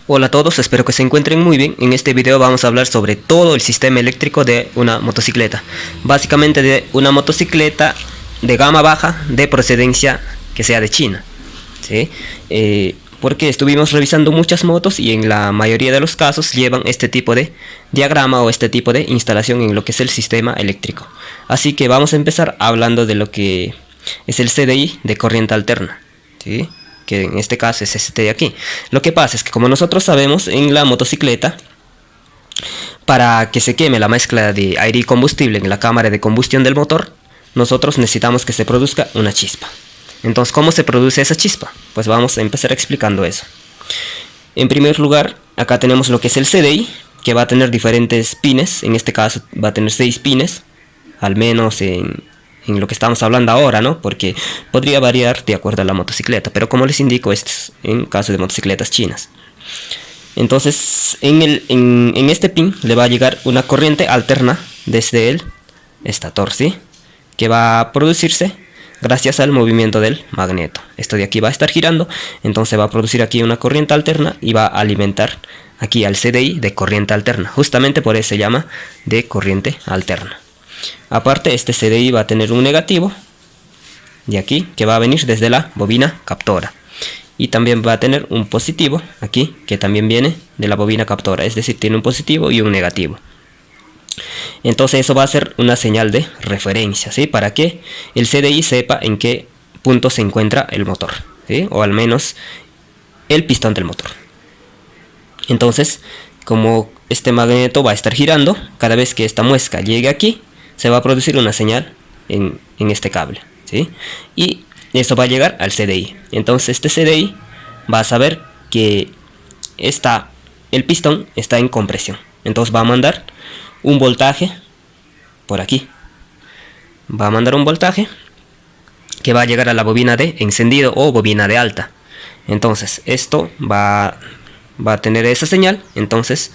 Hola a todos, espero que se encuentren muy bien. En este video vamos a hablar sobre todo el sistema eléctrico de una motocicleta. Básicamente de una motocicleta de gama baja de procedencia que sea de China, ¿sí? Porque estuvimos revisando muchas motos y en la mayoría de los casos llevan este tipo de diagrama o este tipo de instalación en lo que es el sistema eléctrico. Así que vamos a empezar hablando de lo que es el CDI de corriente alterna, ¿sí? Que en este caso es este de aquí. Lo que pasa es que, como nosotros sabemos, en la motocicleta, para que se queme la mezcla de aire y combustible en la cámara de combustión del motor, nosotros necesitamos que se produzca una chispa. Entonces, ¿cómo se produce esa chispa? Pues vamos a empezar explicando eso. En primer lugar, acá tenemos lo que es el CDI, que va a tener diferentes pines. En este caso va a tener 6 pines, al menos en lo que estamos hablando ahora, ¿no? Porque podría variar de acuerdo a la motocicleta, pero como les indico, esto es en caso de motocicletas chinas. Entonces, en este pin le va a llegar una corriente alterna desde el estator, ¿sí? Que va a producirse gracias al movimiento del magneto. Esto de aquí va a estar girando, entonces va a producir aquí una corriente alterna y va a alimentar aquí al CDI de corriente alterna. Justamente por eso se llama de corriente alterna. Aparte, este CDI va a tener un negativo de aquí que va a venir desde la bobina captora, y también va a tener un positivo aquí que también viene de la bobina captora, es decir, tiene un positivo y un negativo. Entonces eso va a ser una señal de referencia, ¿sí? Para que el CDI sepa en qué punto se encuentra el motor, ¿sí? O al menos el pistón del motor. Entonces, como este magneto va a estar girando, cada vez que esta muesca llegue aquí, se va a producir una señal en este cable, ¿sí? Y eso va a llegar al CDI. Entonces este CDI va a saber que el pistón está en compresión. Entonces va a mandar un voltaje por aquí. Va a mandar un voltaje que va a llegar a la bobina de encendido o bobina de alta. Entonces esto va a tener esa señal. Entonces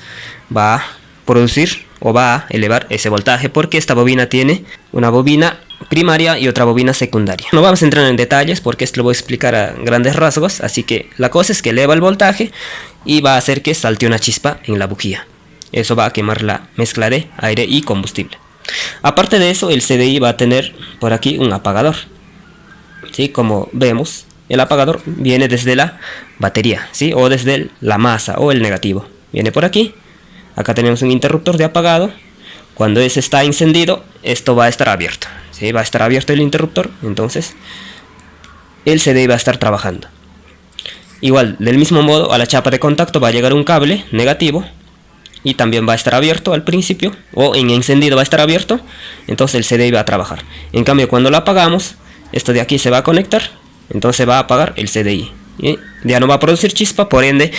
va a producir o va a elevar ese voltaje, porque esta bobina tiene una bobina primaria y otra bobina secundaria. No vamos a entrar en detalles porque esto lo voy a explicar a grandes rasgos, así que la cosa es que eleva el voltaje y va a hacer que salte una chispa en la bujía. Eso va a quemar la mezcla de aire y combustible. Aparte de eso, el CDI va a tener por aquí un apagador, ¿sí? Como vemos, el apagador viene desde la batería, ¿sí? O desde la masa o el negativo. Viene por aquí. Acá tenemos un interruptor de apagado. Cuando ese está encendido, esto va a estar abierto, ¿sí? Va a estar abierto el interruptor, entonces el CDI va a estar trabajando. Igual, del mismo modo, a la chapa de contacto va a llegar un cable negativo y también va a estar abierto al principio, o en encendido va a estar abierto, entonces el CDI va a trabajar. En cambio, cuando lo apagamos, esto de aquí se va a conectar, entonces va a apagar el CDI. Y ya no va a producir chispa, por ende,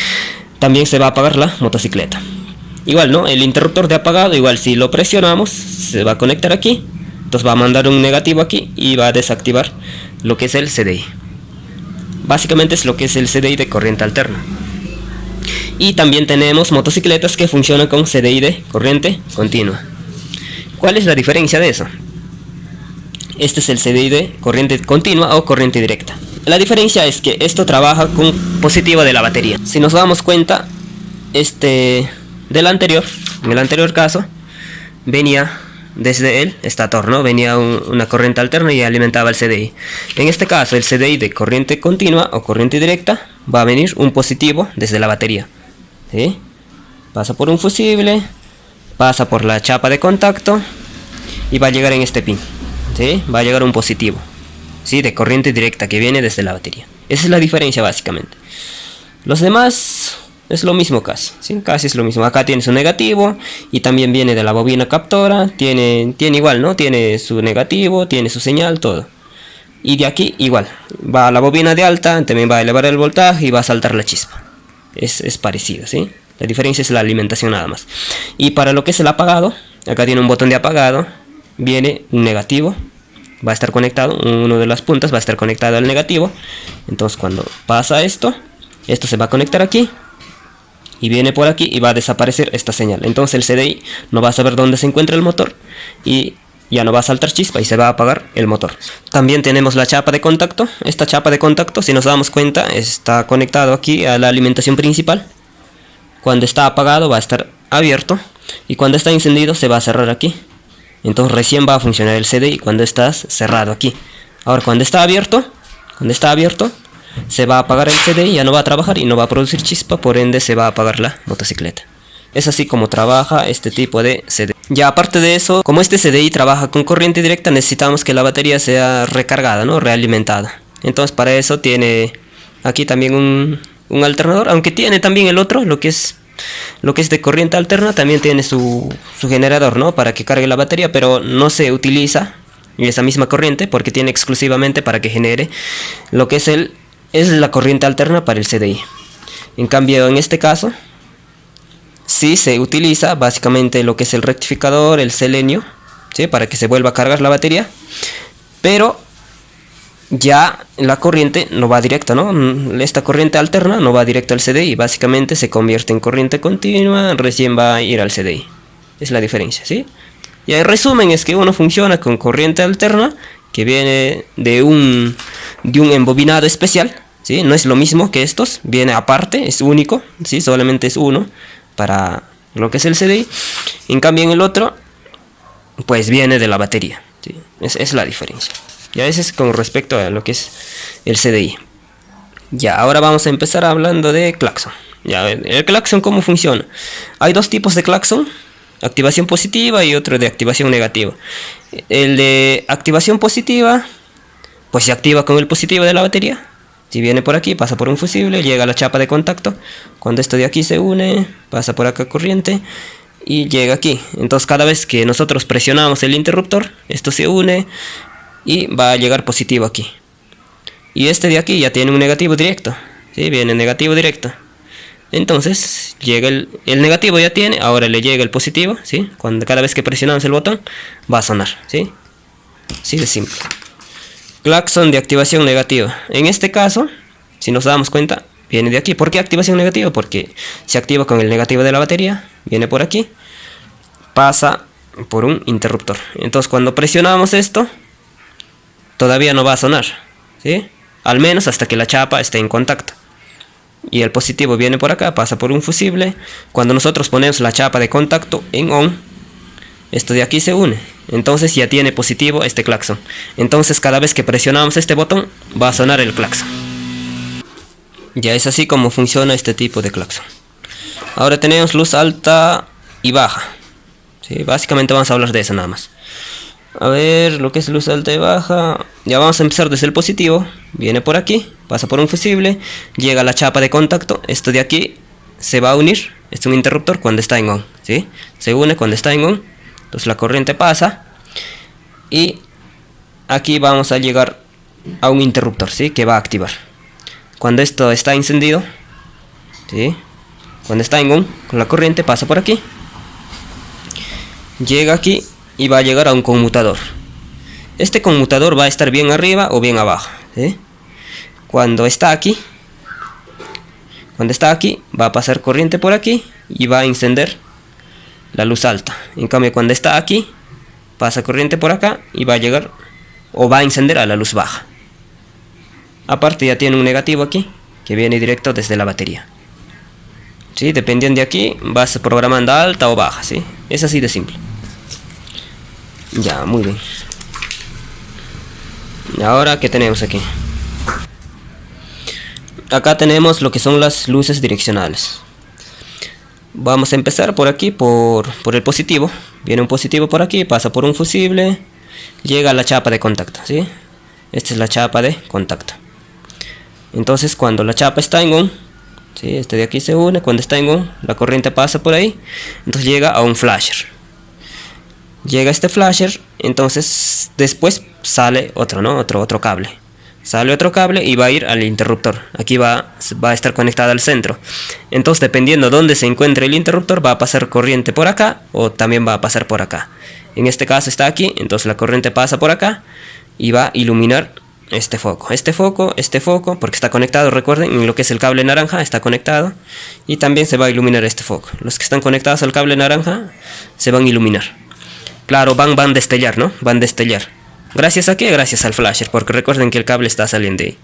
también se va a apagar la motocicleta. Igual, ¿no? El interruptor de apagado, igual si lo presionamos, se va a conectar aquí. Entonces va a mandar un negativo aquí y va a desactivar lo que es el CDI. Básicamente es lo que es el CDI de corriente alterna. Y también tenemos motocicletas que funcionan con CDI de corriente continua. ¿Cuál es la diferencia de eso? Este es el CDI de corriente continua o corriente directa. La diferencia es que esto trabaja con positivo de la batería. Si nos damos cuenta, en el anterior caso, venía desde el estator, ¿no? Venía una corriente alterna y alimentaba el CDI. En este caso, el CDI de corriente continua o corriente directa va a venir un positivo desde la batería, ¿sí? Pasa por un fusible, pasa por la chapa de contacto y va a llegar en este pin, ¿sí? Va a llegar un positivo, ¿sí? De corriente directa que viene desde la batería. Esa es la diferencia básicamente. Los demás es lo mismo casi, ¿sí? Casi es lo mismo. Acá tiene su negativo y también viene de la bobina captora. Tiene igual, ¿no? Tiene su negativo, tiene su señal, todo. Y de aquí igual. Va a la bobina de alta, también va a elevar el voltaje y va a saltar la chispa. Es parecido, ¿sí? La diferencia es la alimentación nada más. Y para lo que es el apagado, acá tiene un botón de apagado. Viene un negativo. Va a estar conectado, uno de las puntas va a estar conectado al negativo. Entonces cuando pasa esto se va a conectar aquí. Y viene por aquí y va a desaparecer esta señal. Entonces el CDI no va a saber dónde se encuentra el motor y ya no va a saltar chispa y se va a apagar el motor. También tenemos la chapa de contacto. Esta chapa de contacto, si nos damos cuenta, está conectado aquí a la alimentación principal. Cuando está apagado va a estar abierto. Y cuando está encendido se va a cerrar aquí. Entonces recién va a funcionar el CDI cuando estás cerrado aquí. Ahora cuando está abierto, se va a apagar el CDI, ya no va a trabajar y no va a producir chispa, por ende se va a apagar la motocicleta. Es así como trabaja este tipo de CDI. Ya aparte de eso, como este CDI trabaja con corriente directa, necesitamos que la batería sea recargada, ¿no? Realimentada. Entonces para eso tiene aquí también un alternador, aunque tiene también el otro, lo que es de corriente alterna, también tiene su generador, ¿no? Para que cargue la batería, pero no se utiliza esa misma corriente porque tiene exclusivamente para que genere lo que es la corriente alterna para el CDI. En cambio, en este caso sí se utiliza básicamente lo que es el rectificador, el selenio, ¿sí? Para que se vuelva a cargar la batería, pero ya la corriente no va directa, ¿no? Esta corriente alterna no va directo al CDI, básicamente se convierte en corriente continua, recién va a ir al CDI. Es la diferencia, ¿sí? Y el resumen es que uno funciona con corriente alterna que viene de un embobinado especial, ¿sí? No es lo mismo que estos, viene aparte, es único, ¿sí? Solamente es uno para lo que es el CDI. En cambio en el otro, pues viene de la batería, ¿sí? Es la diferencia. Ya ese es con respecto a lo que es el CDI. Ya, ahora vamos a empezar hablando de claxon. Ya, el claxon, ¿cómo funciona? Hay dos tipos de claxon, activación positiva y otro de activación negativa. El de activación positiva, pues se activa con el positivo de la batería. Si viene por aquí, pasa por un fusible, llega a la chapa de contacto. Cuando esto de aquí se une, pasa por acá corriente y llega aquí. Entonces cada vez que nosotros presionamos el interruptor, esto se une y va a llegar positivo aquí. Y este de aquí ya tiene un negativo directo, ¿sí? Viene negativo directo. Entonces llega el negativo, ya tiene, ahora le llega el positivo, ¿sí? Cada vez que presionamos el botón va a sonar, ¿sí? Así de simple. Claxon de activación negativa. En este caso, si nos damos cuenta, viene de aquí. ¿Por qué activación negativa? Porque se activa con el negativo de la batería, viene por aquí, pasa por un interruptor. Entonces cuando presionamos esto, todavía no va a sonar, ¿sí? Al menos hasta que la chapa esté en contacto. Y el positivo viene por acá, pasa por un fusible. Cuando nosotros ponemos la chapa de contacto en on, esto de aquí se une. Entonces ya tiene positivo este claxon. Entonces cada vez que presionamos este botón, va a sonar el claxon. Ya es así como funciona este tipo de claxon. Ahora tenemos luz alta y baja, ¿sí? Básicamente vamos a hablar de eso nada más. A ver, lo que es luz alta y baja. Ya vamos a empezar desde el positivo. Viene por aquí, pasa por un fusible, llega a la chapa de contacto. Esto de aquí se va a unir. Es un interruptor cuando está en on, ¿sí? Se une cuando está en on. Entonces la corriente pasa. Y aquí vamos a llegar a un interruptor, ¿sí? Que va a activar. Cuando esto está encendido, ¿sí? Cuando está en on, con la corriente pasa por aquí. Llega aquí y va a llegar a un conmutador. Este conmutador va a estar bien arriba o bien abajo, ¿sí? Cuando está aquí va a pasar corriente por aquí y va a encender la luz alta. En cambio cuando está aquí, pasa corriente por acá y va a llegar o va a encender a la luz baja. Aparte ya tiene un negativo aquí que viene directo desde la batería, ¿sí? Dependiendo de aquí vas programando alta o baja, ¿sí? Es así de simple. Ya, muy bien. Y ahora, ¿qué tenemos aquí? Acá tenemos lo que son las luces direccionales. Vamos a empezar por aquí, por el positivo. Viene un positivo por aquí, pasa por un fusible, llega a la chapa de contacto, ¿sí? Esta es la chapa de contacto. Entonces cuando la chapa está en on, ¿sí? Este de aquí se une, cuando está en on, la corriente pasa por ahí, entonces llega a un flasher. Llega este flasher, entonces después sale otro, ¿no? Otro cable. Sale otro cable y va a ir al interruptor. Aquí va a estar conectado al centro. Entonces dependiendo dónde se encuentre el interruptor, va a pasar corriente por acá o también va a pasar por acá. En este caso está aquí, entonces la corriente pasa por acá y va a iluminar este foco, porque está conectado, recuerden, en lo que es el cable naranja está conectado. Y también se va a iluminar este foco. Los que están conectados al cable naranja se van a iluminar. Claro, van a destellar, ¿no? Van a destellar. ¿Gracias a qué? Gracias al flasher, porque recuerden que el cable está saliendo de ahí.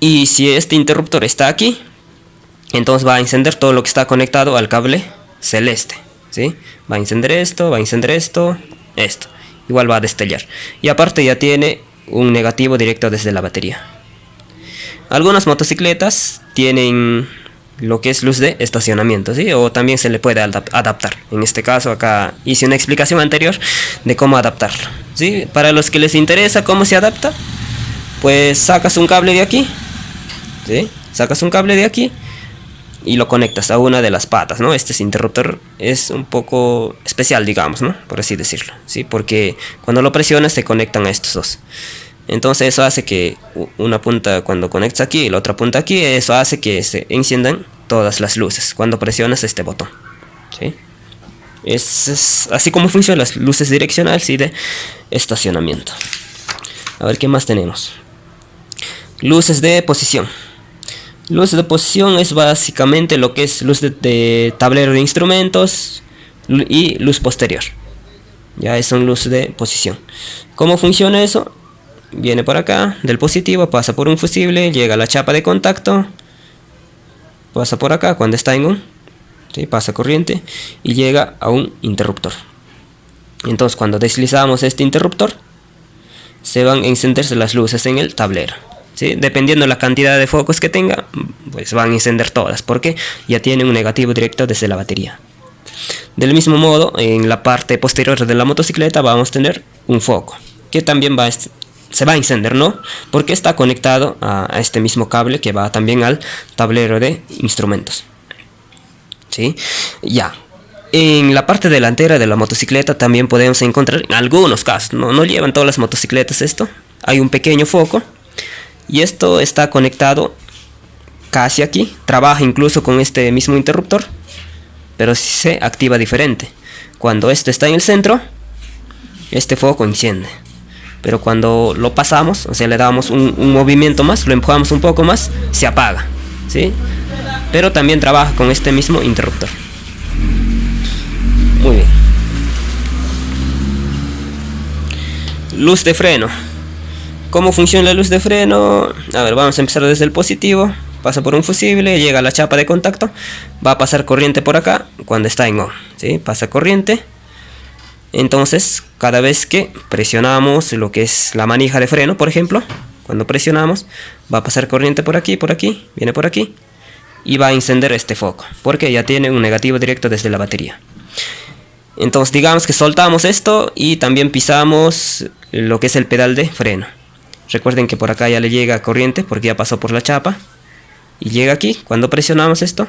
Y si este interruptor está aquí, Entonces va a encender todo lo que está conectado al cable celeste, ¿sí? Va a encender esto, esto. Igual va a destellar. Y aparte ya tiene un negativo directo desde la batería. Algunas motocicletas tienen lo que es luz de estacionamiento, ¿sí? O también se le puede adaptar. En este caso acá hice una explicación anterior de cómo adaptarlo, ¿sí? Para los que les interesa cómo se adapta, pues sacas un cable de aquí, ¿sí? Sacas un cable de aquí y lo conectas a una de las patas, ¿no? Este interruptor es un poco especial, digamos, ¿no? Por así decirlo, ¿sí? Porque cuando lo presionas se conectan a estos dos. Entonces eso hace que una punta, cuando conectas aquí y la otra punta aquí, eso hace que se enciendan todas las luces cuando presionas este botón, ¿sí? Es así como funcionan las luces direccionales y de estacionamiento. A ver qué más tenemos. Luces de posición. Luz de posición es básicamente lo que es luz de tablero de instrumentos y luz posterior. Ya son luz de posición. ¿Cómo funciona eso? Viene por acá, del positivo, pasa por un fusible, llega a la chapa de contacto, pasa por acá cuando está en on, ¿sí? Pasa corriente y llega a un interruptor. Entonces cuando deslizamos este interruptor, se van a encenderse las luces en el tablero, ¿sí? Dependiendo de la cantidad de focos que tenga, pues van a encender todas, porque ya tienen un negativo directo desde la batería. Del mismo modo, en la parte posterior de la motocicleta vamos a tener un foco, que también se va a encender, ¿no? Porque está conectado a este mismo cable que va también al tablero de instrumentos, ¿sí? Ya. En la parte delantera de la motocicleta también podemos encontrar, en algunos casos, no llevan todas las motocicletas esto, hay un pequeño foco y esto está conectado casi aquí, trabaja incluso con este mismo interruptor, pero se activa diferente. Cuando esto está en el centro, este foco enciende, pero cuando lo pasamos, o sea, le damos un movimiento más, lo empujamos un poco más, se apaga, ¿sí? Pero también trabaja con este mismo interruptor. Muy bien. Luz de freno. ¿Cómo funciona la luz de freno? A ver, vamos a empezar desde el positivo. Pasa por un fusible, llega a la chapa de contacto, va a pasar corriente por acá cuando está en on, ¿sí? Pasa corriente. Entonces, cada vez que presionamos lo que es la manija de freno, por ejemplo, cuando presionamos, va a pasar corriente por aquí, viene por aquí, y va a encender este foco, porque ya tiene un negativo directo desde la batería. Entonces, digamos que soltamos esto y también pisamos lo que es el pedal de freno. Recuerden que por acá ya le llega corriente, porque ya pasó por la chapa, y llega aquí. Cuando presionamos esto,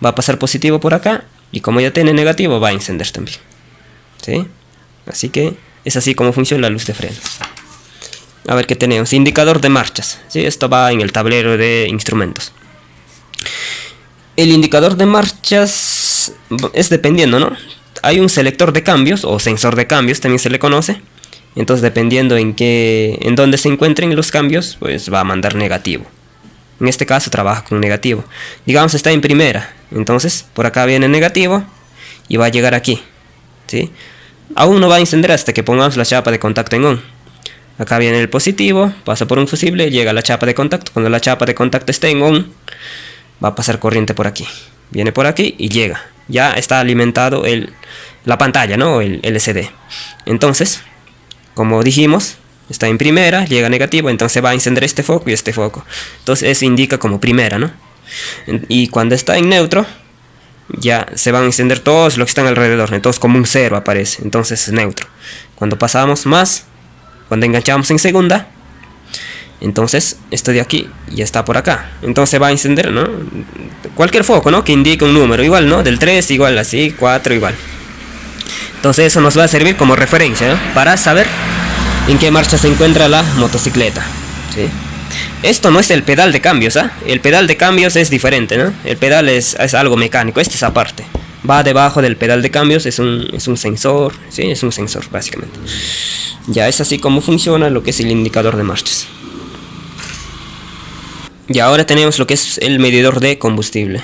va a pasar positivo por acá, y como ya tiene negativo, va a encender también, ¿sí? Así que es así como funciona la luz de freno. A ver qué tenemos. Indicador de marchas, ¿sí? Esto va en el tablero de instrumentos. El indicador de marchas es dependiendo, ¿no? Hay un selector de cambios o sensor de cambios, también se le conoce. Entonces, dependiendo en dónde se encuentren los cambios, pues va a mandar negativo. En este caso trabaja con negativo. Digamos está en primera, entonces por acá viene negativo y va a llegar aquí, ¿sí? Aún no va a encender hasta que pongamos la chapa de contacto en on. Acá viene el positivo, pasa por un fusible, llega a la chapa de contacto. Cuando la chapa de contacto esté en on, va a pasar corriente por aquí. Viene por aquí y llega. Ya está alimentado la pantalla, ¿no? El LCD. Entonces, como dijimos, está en primera, llega negativo, entonces va a encender este foco y este foco. Entonces eso indica como primera, ¿no? Y cuando está en neutro, ya se van a encender todos los que están alrededor. Entonces como un 0 aparece, entonces es neutro. Cuando pasamos más, cuando enganchamos en segunda, entonces esto de aquí ya está por acá. Entonces va a encender, ¿no? Cualquier foco, ¿no? Que indique un número, igual, ¿no? Del 3 igual, así, 4 igual. Entonces eso nos va a servir como referencia, ¿no? Para saber en qué marcha se encuentra la motocicleta, ¿sí? Esto no es el pedal de cambios, ¿ah? El pedal de cambios es diferente, ¿no? El pedal es algo mecánico, este es aparte. Va debajo del pedal de cambios, es un sensor, ¿sí? Es un sensor básicamente. Ya es así como funciona lo que es el indicador de marchas. Y ahora tenemos lo que es el medidor de combustible.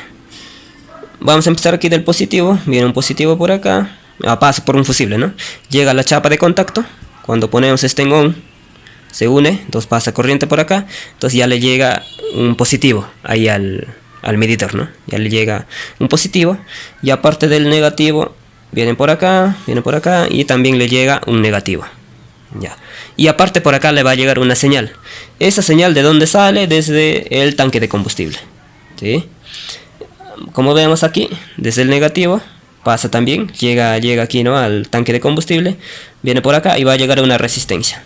Vamos a empezar aquí del positivo, viene un positivo por acá, pasa por un fusible, ¿no? Llega a la chapa de contacto, cuando ponemos este en on, se une, entonces pasa corriente por acá, entonces ya le llega un positivo ahí al al medidor, ¿no? Ya le llega un positivo, y aparte del negativo viene por acá y también le llega un negativo. Ya. Y aparte por acá le va a llegar una señal. Esa señal, ¿de dónde sale? Desde el tanque de combustible, ¿sí? Como vemos aquí, desde el negativo pasa también, llega aquí, ¿no?, al tanque de combustible, viene por acá y va a llegar a una resistencia.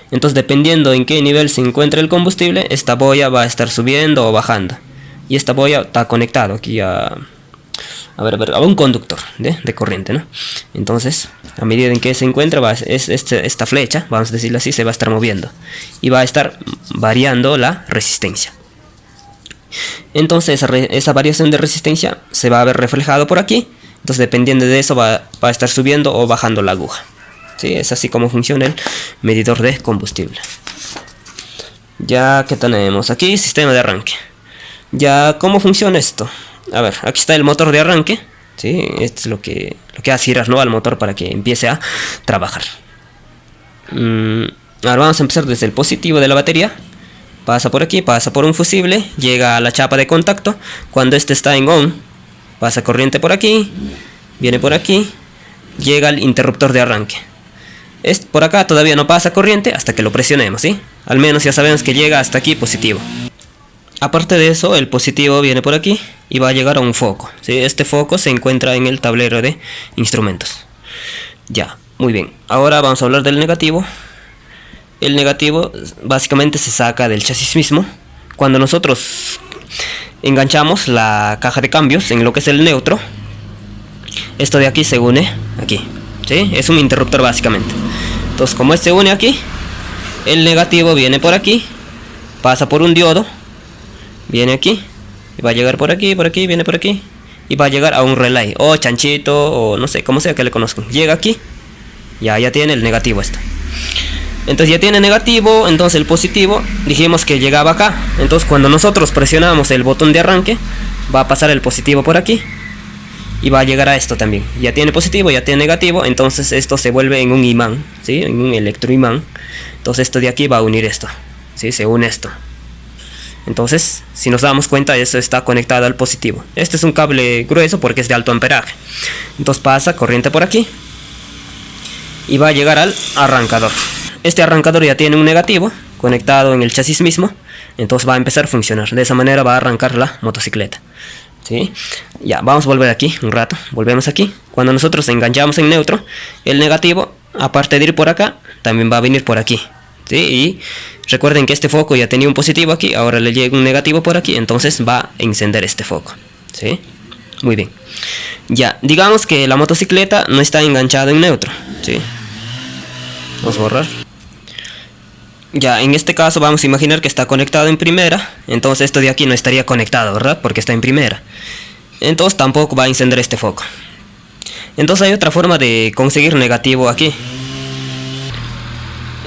Entonces, dependiendo en qué nivel se encuentre el combustible, esta boya va a estar subiendo o bajando. Y esta boya está conectado aquí a un conductor de corriente, ¿no? Entonces, a medida en que se encuentra, esta flecha, vamos a decirlo así, se va a estar moviendo y va a estar variando la resistencia. Entonces esa variación de resistencia se va a ver reflejado por aquí. Entonces, dependiendo de eso, va a estar subiendo o bajando la aguja, ¿sí? Es así como funciona el medidor de combustible. Ya que tenemos aquí, sistema de arranque. Ya, ¿cómo funciona esto? A ver, aquí está el motor de arranque, ¿sí? Esto es lo que hace girar, ¿no?, al motor para que empiece a trabajar. Ahora vamos a empezar desde el positivo de la batería. Pasa por aquí, pasa por un fusible, llega a la chapa de contacto. Cuando este está en on, pasa corriente por aquí, viene por aquí, llega al interruptor de arranque. Por acá todavía no pasa corriente hasta que lo presionemos, ¿sí? Al menos ya sabemos que llega hasta aquí positivo. Aparte de eso, el positivo viene por aquí y va a llegar a un foco, ¿sí? Este foco se encuentra en el tablero de instrumentos. Ya, muy bien. Ahora vamos a hablar del negativo. El negativo básicamente se saca del chasis mismo. Cuando nosotros enganchamos la caja de cambios en lo que es el neutro, esto de aquí se une aquí, ¿sí? Es un interruptor básicamente. Entonces, como este se une aquí, el negativo viene por aquí, pasa por un diodo, viene aquí, y va a llegar por aquí, viene por aquí, y va a llegar a un relay, o chanchito, o no sé, como sea que le conozcan. Llega aquí, ya tiene el negativo esto. Entonces ya tiene negativo, entonces el positivo dijimos que llegaba acá. Entonces cuando nosotros presionamos el botón de arranque, va a pasar el positivo por aquí y va a llegar a esto también. Ya tiene positivo, ya tiene negativo, entonces esto se vuelve en un imán, ¿sí? En un electroimán. Entonces esto de aquí va a unir esto, ¿sí? Se une esto. Entonces, si nos damos cuenta, eso está conectado al positivo. Este es un cable grueso porque es de alto amperaje. Entonces pasa corriente por aquí y va a llegar al arrancador. Este arrancador ya tiene un negativo conectado en el chasis mismo, entonces va a empezar a funcionar. De esa manera va a arrancar la motocicleta, ¿sí? Ya, vamos a volver aquí un rato. Volvemos aquí. Cuando nosotros enganchamos en neutro, el negativo, aparte de ir por acá, también va a venir por aquí, ¿sí? Y recuerden que este foco ya tenía un positivo aquí, ahora le llega un negativo por aquí, entonces va a encender este foco, ¿sí? Muy bien. Ya, digamos que la motocicleta no está enganchada en neutro, ¿sí? Vamos a borrar. Ya, en este caso vamos a imaginar que está conectado en primera. Entonces esto de aquí no estaría conectado, ¿verdad? Porque está en primera. Entonces tampoco va a encender este foco. Entonces hay otra forma de conseguir negativo aquí.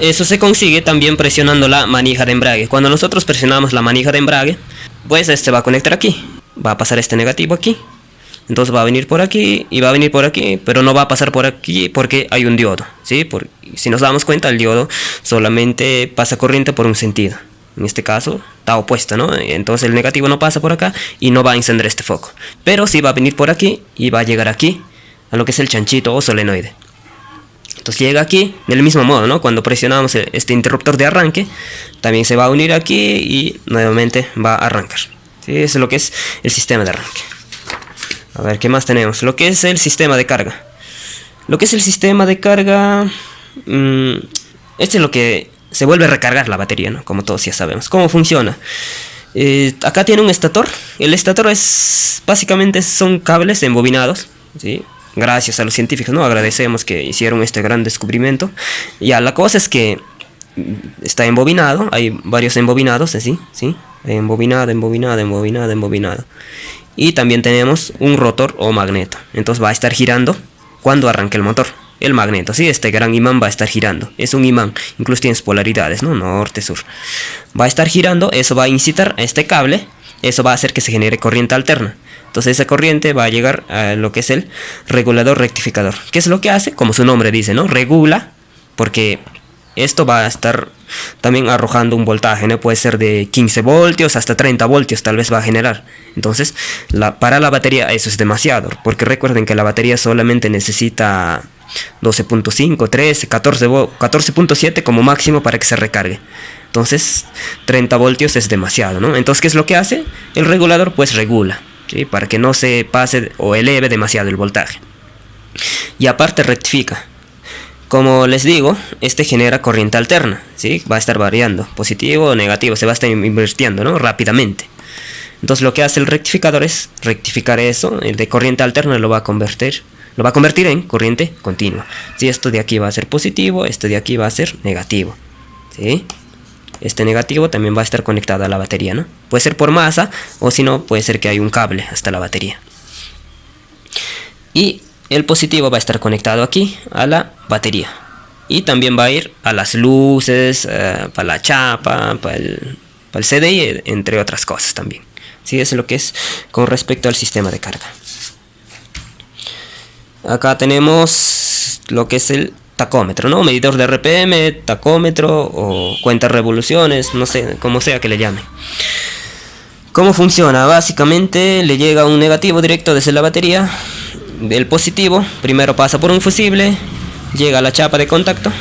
Eso se consigue también presionando la manija de embrague. Cuando nosotros presionamos la manija de embrague, pues este va a conectar aquí. Va a pasar este negativo aquí. Entonces va a venir por aquí y va a venir por aquí, pero no va a pasar por aquí porque hay un diodo, ¿sí? Si nos damos cuenta, el diodo solamente pasa corriente por un sentido. En este caso está opuesto, ¿no? Entonces el negativo no pasa por acá y no va a encender este foco. Pero sí va a venir por aquí y va a llegar aquí a lo que es el chanchito o solenoide. Entonces llega aquí del mismo modo, ¿no? Cuando presionamos este interruptor de arranque, también se va a unir aquí y nuevamente va a arrancar, ¿sí? Eso es lo que es el sistema de arranque. A ver, ¿qué más tenemos? Lo que es el sistema de carga. Lo que es el sistema de carga, este es lo que se vuelve a recargar la batería, ¿no? Como todos ya sabemos. ¿Cómo funciona? Acá tiene un estator. El estator básicamente son cables embobinados, ¿sí? Gracias a los científicos, ¿no? Agradecemos que hicieron este gran descubrimiento. Ya, la cosa es que está embobinado. Hay varios embobinados, así, ¿sí? Embobinado. Y también tenemos un rotor o magneto. Entonces va a estar girando cuando arranque el motor. El magneto, ¿sí? Este gran imán va a estar girando. Es un imán, incluso tiene polaridades, ¿no? Norte, sur. Va a estar girando, eso va a incitar a este cable. Eso va a hacer que se genere corriente alterna. Entonces esa corriente va a llegar a lo que es el regulador rectificador. ¿Qué es lo que hace? Como su nombre dice, ¿no? Regula, porque esto va a estar también arrojando un voltaje, ¿no? Puede ser de 15 voltios hasta 30 voltios tal vez va a generar. Entonces para la batería eso es demasiado, porque recuerden que la batería solamente necesita 12.5, 13, 14.7 como máximo para que se recargue. Entonces 30 voltios es demasiado, ¿no? Entonces, ¿qué es lo que hace? El regulador pues regula, ¿sí? Para que no se pase o eleve demasiado el voltaje. Y aparte rectifica. Como les digo, este genera corriente alterna, ¿sí? Va a estar variando, positivo o negativo, se va a estar invirtiendo, ¿no? Rápidamente. Entonces lo que hace el rectificador es rectificar eso, el de corriente alterna lo va a convertir en corriente continua. Si esto de aquí va a ser positivo, esto de aquí va a ser negativo, ¿sí? Este negativo también va a estar conectado a la batería, ¿no? Puede ser por masa o si no, puede ser que hay un cable hasta la batería. Y el positivo va a estar conectado aquí a la batería. Y también va a ir a las luces, para la chapa, para el CDI, entre otras cosas también. ¿Sí? Eso es lo que es con respecto al sistema de carga. Acá tenemos lo que es el tacómetro, ¿no? Medidor de RPM, tacómetro o cuenta revoluciones, no sé, como sea que le llame. ¿Cómo funciona? Básicamente le llega un negativo directo desde la batería. El positivo primero pasa por un fusible, llega a la chapa de contacto.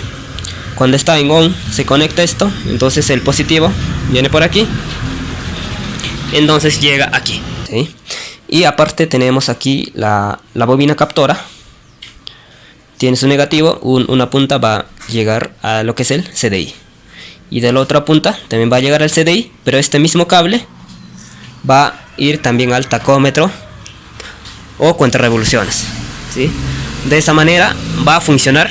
Cuando está en on se conecta esto, entonces el positivo viene por aquí, entonces llega aquí, ¿sí? Y aparte tenemos aquí la bobina captora. Tiene su negativo, una punta va a llegar a lo que es el CDI y de la otra punta también va a llegar al CDI, pero este mismo cable va a ir también al tacómetro o cuenta revoluciones, ¿sí? De esa manera va a funcionar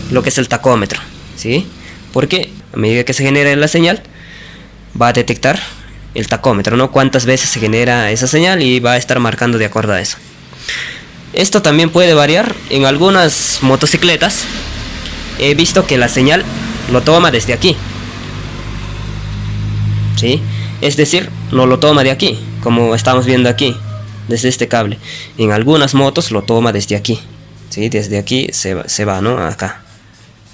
lo que es el tacómetro, ¿sí? Porque a medida que se genere la señal va a detectar el tacómetro, ¿no? Cuántas veces se genera esa señal y va a estar marcando de acuerdo a eso. Esto también puede variar en algunas motocicletas. He visto que la señal lo toma desde aquí, ¿sí? Es decir, no lo toma de aquí, como estamos viendo aquí, desde este cable. En algunas motos lo toma desde aquí, ¿sí? Desde aquí se va, ¿no? Acá.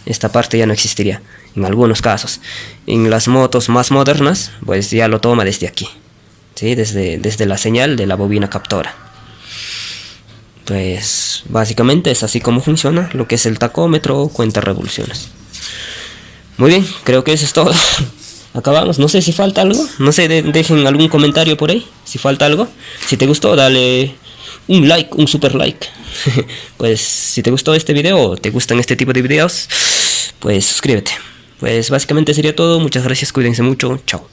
Esta parte ya no existiría, en algunos casos. En las motos más modernas, pues ya lo toma desde aquí, ¿sí? Desde la señal de la bobina captora. Pues básicamente es así como funciona lo que es el tacómetro o cuenta revoluciones. Muy bien, creo que eso es todo. Acabamos, no sé si falta algo, no sé, dejen algún comentario por ahí, si falta algo. Si te gustó, dale un like, un super like. Pues si te gustó este video o te gustan este tipo de videos, pues suscríbete. Pues básicamente sería todo, muchas gracias, cuídense mucho, chao.